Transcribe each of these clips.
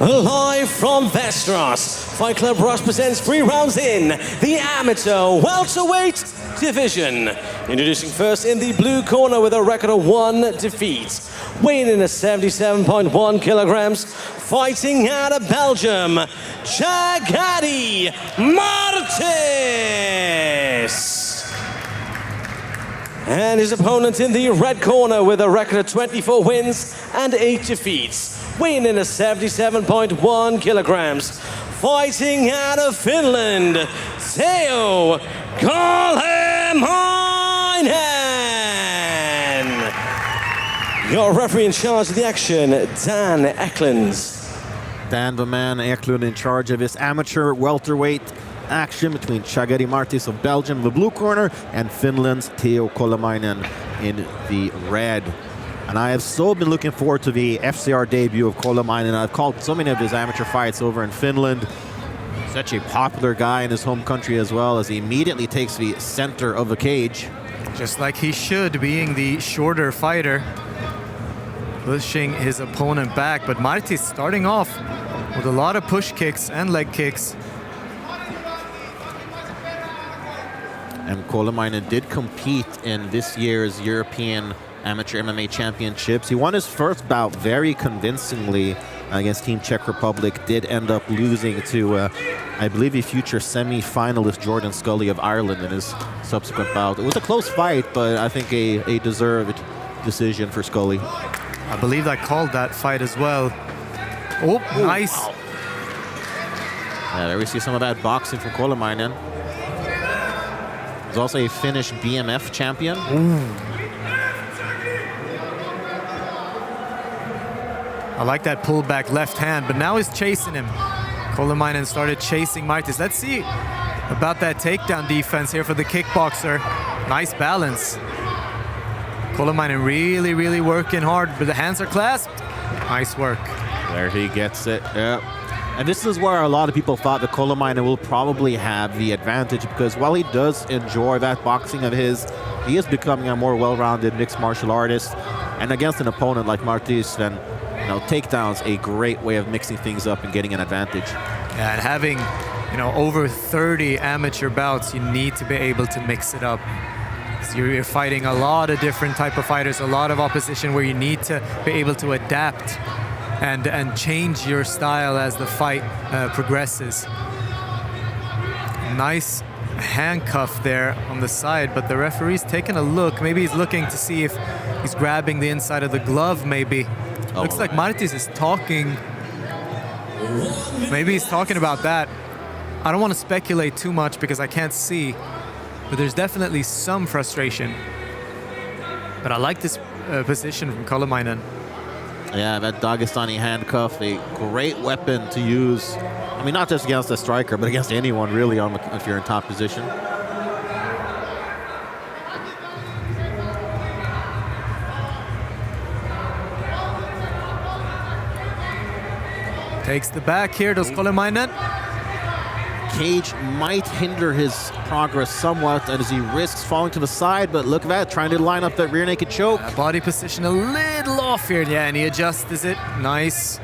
Live from Västerås, Fight Club Rush presents 3 rounds in the amateur welterweight division. Introducing first in the blue corner with a record of 1 defeat. Weighing in at 77.1 kilograms, fighting out of Belgium, Chaghady Martis. And his opponent in the red corner with a record of 24 wins and 8 defeats. Weighing in at 77.1 kilograms, fighting out of Finland, Theo Kolehmainen. Your referee in charge of the action, Dan Eklund. Dan the Man Eklund in charge of his amateur welterweight action between Chaghady Martis of Belgium, the blue corner, and Finland's Theo Kolehmainen in the red. And I have so been looking forward to the FCR debut of Kolehmainen. I've called so many of his amateur fights over in Finland. Such a popular guy in his home country as well, as he immediately takes the center of the cage. Just like he should, being the shorter fighter, pushing his opponent back. But Martis starting off with a lot of push kicks and leg kicks. And Kolehmainen did compete in this year's European Amateur MMA Championships. He won his first bout very convincingly against Team Czech Republic. Did end up losing to, I believe, a future semi-finalist Jordan Scully of Ireland in his subsequent bout. It was a close fight, but I think a deserved decision for Scully. I believe I called that fight as well. Oh, nice. Wow. Yeah, there we see some of that boxing from Kolehmainen. He's also a Finnish BMF champion. Ooh. I like that pullback left hand, but now he's chasing him. Kolehmainen started chasing Martis. Let's see about that takedown defense here for the kickboxer. Nice balance. Kolehmainen really working hard, but the hands are clasped. Nice work. There he gets it. Yeah. And this is where a lot of people thought that Kolehmainen will probably have the advantage, because while he does enjoy that boxing of his, he is becoming a more well-rounded mixed martial artist. And against an opponent like Martis, then takedowns a great way of mixing things up and getting an advantage. Yeah, and having over 30 amateur bouts, you need to be able to mix it up. So you're fighting a lot of different type of fighters, a lot of opposition where you need to be able to adapt and change your style as the fight progresses. Nice handcuff there on the side, but the referee's taking a look. Maybe he's looking to see if he's grabbing the inside of the glove, maybe. Looks like Martis is talking. Maybe he's talking about that. I don't want to speculate too much because I can't see, but there's definitely some frustration. But I like this position from Kolehmainen. Yeah, that Dagestani handcuff, a great weapon to use. I mean, not just against a striker, but against anyone really if you're in top position. Takes the back here, does Kolehmainen. Cage might hinder his progress somewhat as he risks falling to the side, but look at that, trying to line up that rear naked choke. Body position a little off here, yeah, and he adjusts it. Nice.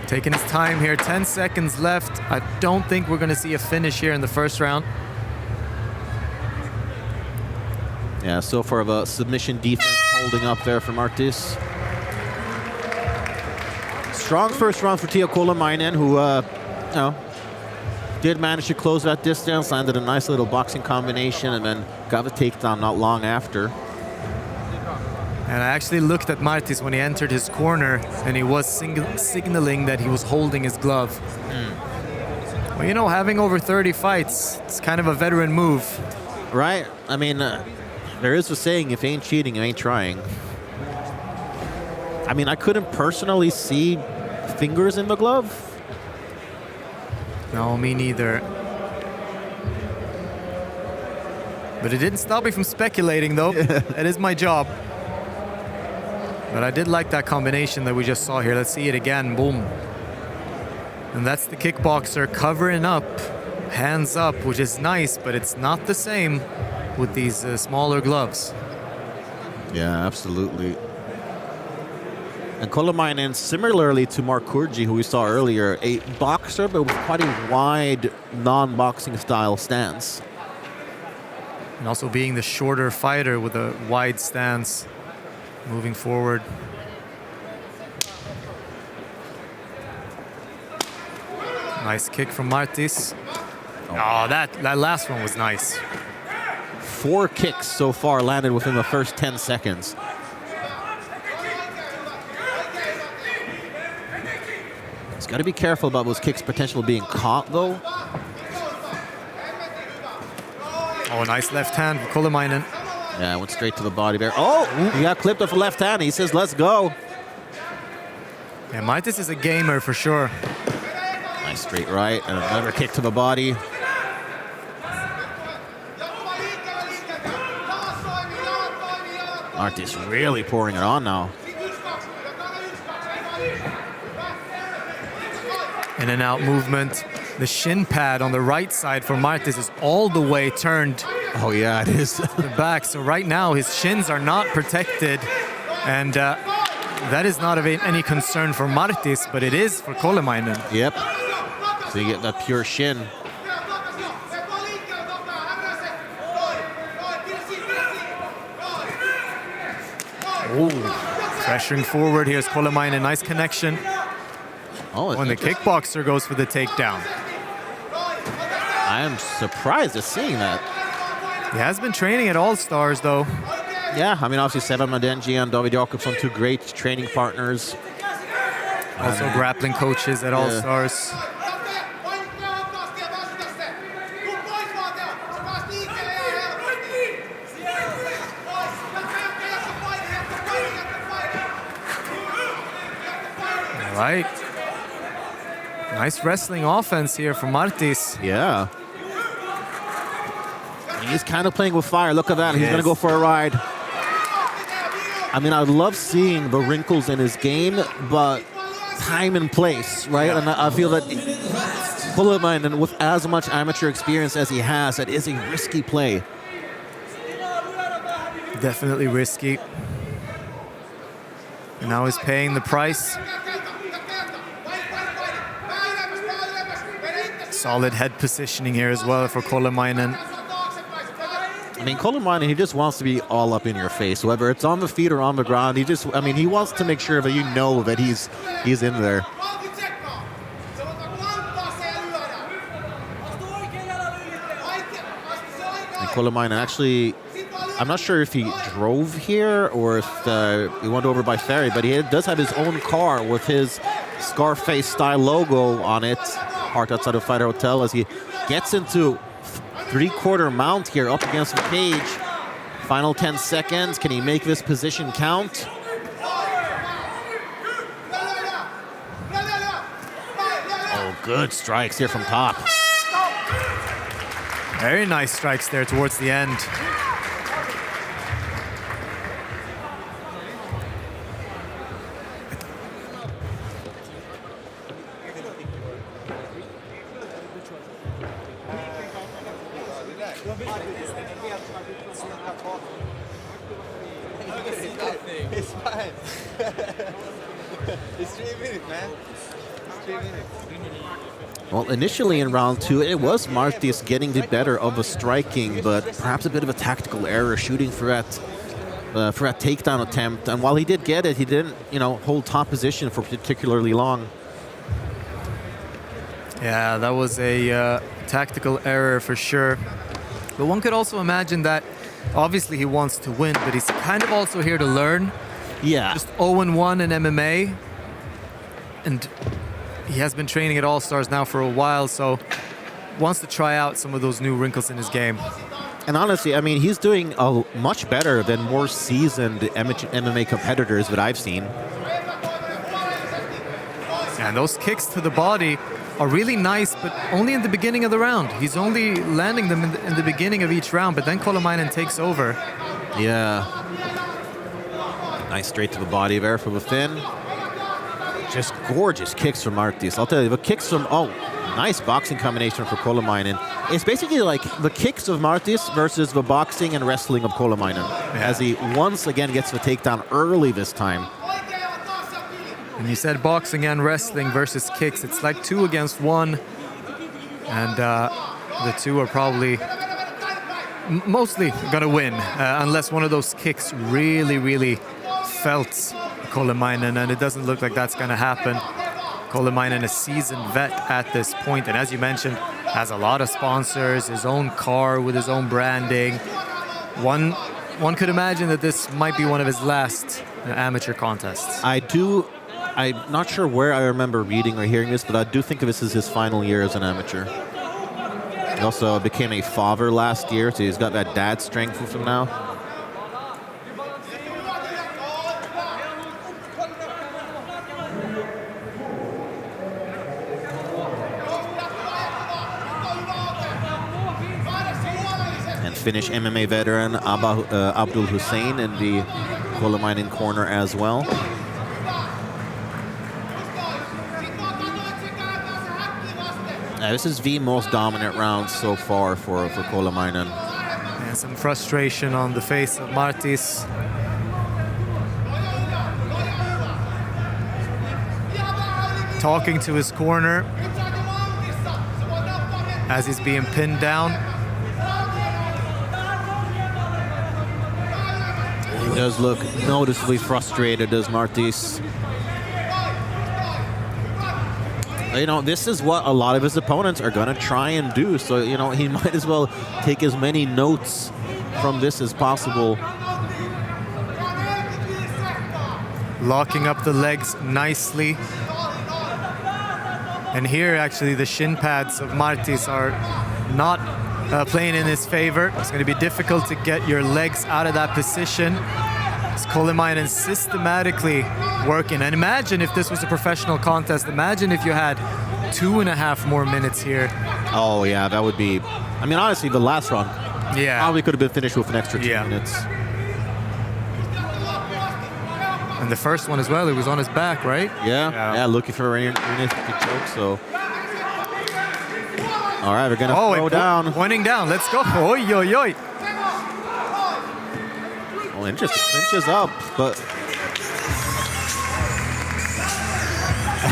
Taking his time here, 10 seconds left. I don't think we're going to see a finish here in the first round. Yeah, so far of a submission defense holding up there for Martis. Strong first round for Theo Kolehmainen, who did manage to close that distance, landed a nice little boxing combination, and then got the takedown not long after. And I actually looked at Martis when he entered his corner, and he was signaling that he was holding his glove. Well, having over 30 fights, it's kind of a veteran move. Right? I mean, there is a saying, if ain't cheating, you ain't trying. I mean, I couldn't personally see fingers in the glove. No, me neither. But it didn't stop me from speculating, though. That is my job. But I did like that combination that we just saw here. Let's see it again. Boom. And that's the kickboxer covering up, hands up, which is nice, but it's not the same with these smaller gloves. Yeah, absolutely. And Kolehmainen, similarly to Mark Kurji, who we saw earlier, a boxer, but with quite a wide non-boxing style stance. And also being the shorter fighter with a wide stance, moving forward. Nice kick from Martis. Oh, that last one was nice. 4 kicks so far landed within the first 10 seconds. He's got to be careful about those kicks potentially being caught, though. Oh, nice left hand for Kolehmainen. Yeah, went straight to the body there. Oh, he got clipped with a left hand. He says, let's go. Yeah, Martis is a gamer for sure. Nice straight right and another kick to the body. Martis really pouring it on now. In and out movement. The shin pad on the right side for Martis is all the way turned Oh yeah, it is. the back. So right now his shins are not protected, and that is not of any concern for Martis, but it is for Kolehmainen. Yep. So you get that pure shin. Ooh, pressuring forward. Here's Kolehmainen, nice connection. Oh, When the kickboxer goes for the takedown. I am surprised at seeing that. He has been training at All Stars though. Yeah, I mean, obviously Sevan Madenji and David Jakobsson, 2 great training partners. Also grappling coaches at All Stars. All right. Nice wrestling offense here from Martis. Yeah. He's kind of playing with fire. Look at that. He's going to go for a ride. I mean, I love seeing the wrinkles in his game, but time and place, right? And I feel that Kolehmainen, with as much amateur experience as he has, that is a risky play. Definitely risky. And now he's paying the price. Solid head positioning here as well for Kolehmainen. I mean, Kolehmainen, he just wants to be all up in your face, whether it's on the feet or on the ground. He wants to make sure that you know that he's in there. And Kolehmainen actually, I'm not sure if he drove here or if he went over by ferry, but he does have his own car with his Scarface-style logo on it, parked outside of Fighter Hotel, as he gets into 3/4 mount here up against the cage. Final 10 seconds. Can he make this position count? Oh, good strikes here from top. Very nice strikes there towards the end. It's fine. It's 3 minutes, man. It's 3 minutes. Well, initially in round 2, it was Martis getting the better of the striking, but perhaps a bit of a tactical error shooting for that takedown attempt. And while he did get it, he didn't, hold top position for particularly long. Yeah, that was a tactical error for sure. But one could also imagine that obviously he wants to win, but he's kind of also here to learn. Yeah. Just 0-1 in MMA. And he has been training at All Stars now for a while, so wants to try out some of those new wrinkles in his game. And honestly, I mean, he's doing much better than more seasoned MMA competitors that I've seen. And those kicks to the body are really nice, but only in the beginning of the round. He's only landing them in the beginning of each round, but then Kolehmainen takes over. Yeah. Nice straight to the body there for the fin. Just gorgeous kicks from Martis. I'll tell you, the kicks from, nice boxing combination for Kolehmainen. It's basically like the kicks of Martis versus the boxing and wrestling of Kolehmainen, as he once again gets the takedown early this time. And you said boxing and wrestling versus kicks. It's like 2 against 1. And the two are probably mostly going to win, unless one of those kicks really, really felt Kolehmainen, and it doesn't look like that's going to happen. Kolehmainen, a seasoned vet at this point, and as you mentioned, has a lot of sponsors, his own car with his own branding. One could imagine that this might be one of his last amateur contests. I'm not sure where I remember reading or hearing this, but I do think of this as his final year as an amateur. He also became a father last year, so he's got that dad strength with him now. And Finnish MMA veteran Abdul Hussein in the Kolehmainen corner as well. This is the most dominant round so far for Kolehmainen. And some frustration on the face of Martis. Talking to his corner as he's being pinned down. He does look noticeably frustrated, does Martis. You know, this is what a lot of his opponents are going to try and do. So, you know, he might as well take as many notes from this as possible. Locking up the legs nicely. And here, actually, the shin pads of Martis are not playing in his favor. It's going to be difficult to get your legs out of that position. Kolehmainen systematically working. And imagine if this was a professional contest. Imagine if you had 2.5 more minutes here. Oh, yeah, that would be... I mean, honestly, the last round probably could have been finished with an extra 2 minutes. And the first one as well, it was on his back, right? Yeah, looking for a rear naked choke, so... All right, we're going to throw down. Pointing down, let's go. Oi, oi, oi. Oh, interesting. Clinches up, but...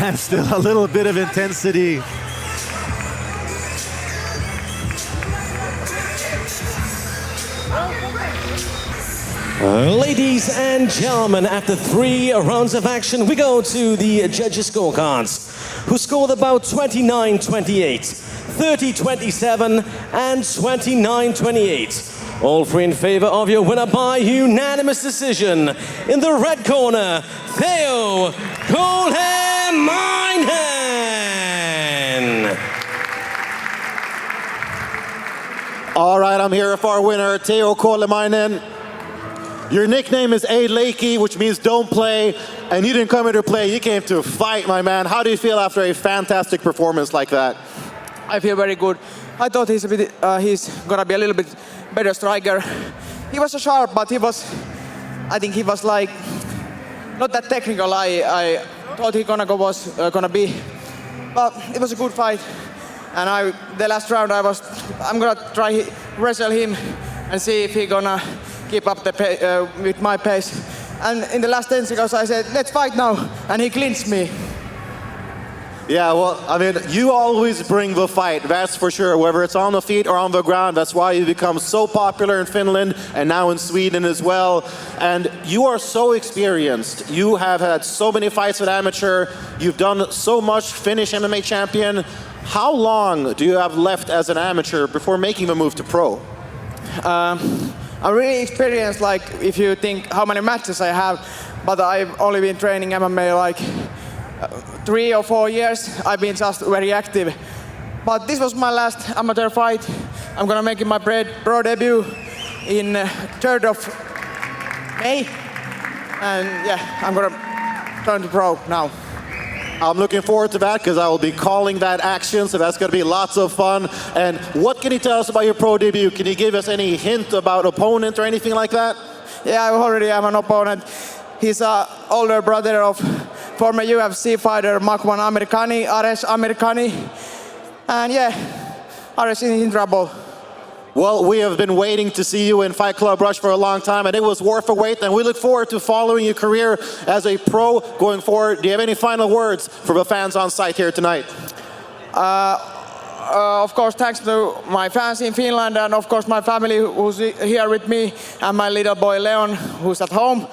And still a little bit of intensity. Ladies and gentlemen, after 3 rounds of action, we go to the judges' scorecards, who scored about 29-28, 30-27, and 29-28. All 3 in favor of your winner by unanimous decision. In the red corner, Theo Kolehmainen. All right, I'm here for our winner, Theo Kolehmainen. Your nickname is A. Lakey, which means don't play, and you didn't come here to play, you came to fight, my man. How do you feel after a fantastic performance like that? I feel very good. I thought he's gonna be a little bit better striker. He was sharp, but I think he was like not that technical. I thought he gonna be, but it was a good fight. And the last round I'm gonna try wrestle him and see if he gonna keep up with my pace. And in the last 10 seconds I said, let's fight now, and he clinched me. Yeah, well, I mean, you always bring the fight, that's for sure, whether it's on the feet or on the ground. That's why you become so popular in Finland and now in Sweden as well. And you are so experienced. You have had so many fights with amateur. You've done so much, Finnish MMA champion. How long do you have left as an amateur before making the move to pro? I'm really experienced, like, if you think how many matches I have, but I've only been training MMA like 3 or 4 years. I've been just very active. But this was my last amateur fight. I'm gonna make my pro debut in 3rd of May. And yeah, I'm gonna turn to pro now. I'm looking forward to that because I will be calling that action, so that's going to be lots of fun. And what can you tell us about your pro debut? Can you give us any hint about opponent or anything like that? Yeah, I already have an opponent. He's an older brother of former UFC fighter Makwan Amerikani, Ares Amerikani. And yeah, Ares is in trouble. Well, we have been waiting to see you in Fight Club Rush for a long time, and it was worth a wait, and we look forward to following your career as a pro going forward. Do you have any final words for the fans on site here tonight? Of course, thanks to my fans in Finland, and of course my family who's here with me, and my little boy Leon who's at home.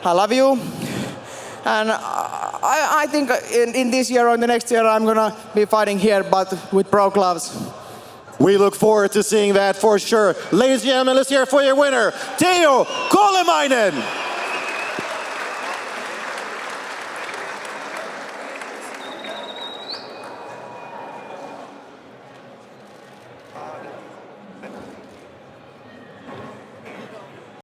I love you. And I think in this year or in the next year I'm gonna be fighting here, but with pro gloves. We look forward to seeing that for sure. Ladies and gentlemen, let's hear it for your winner, Theo Kolehmainen.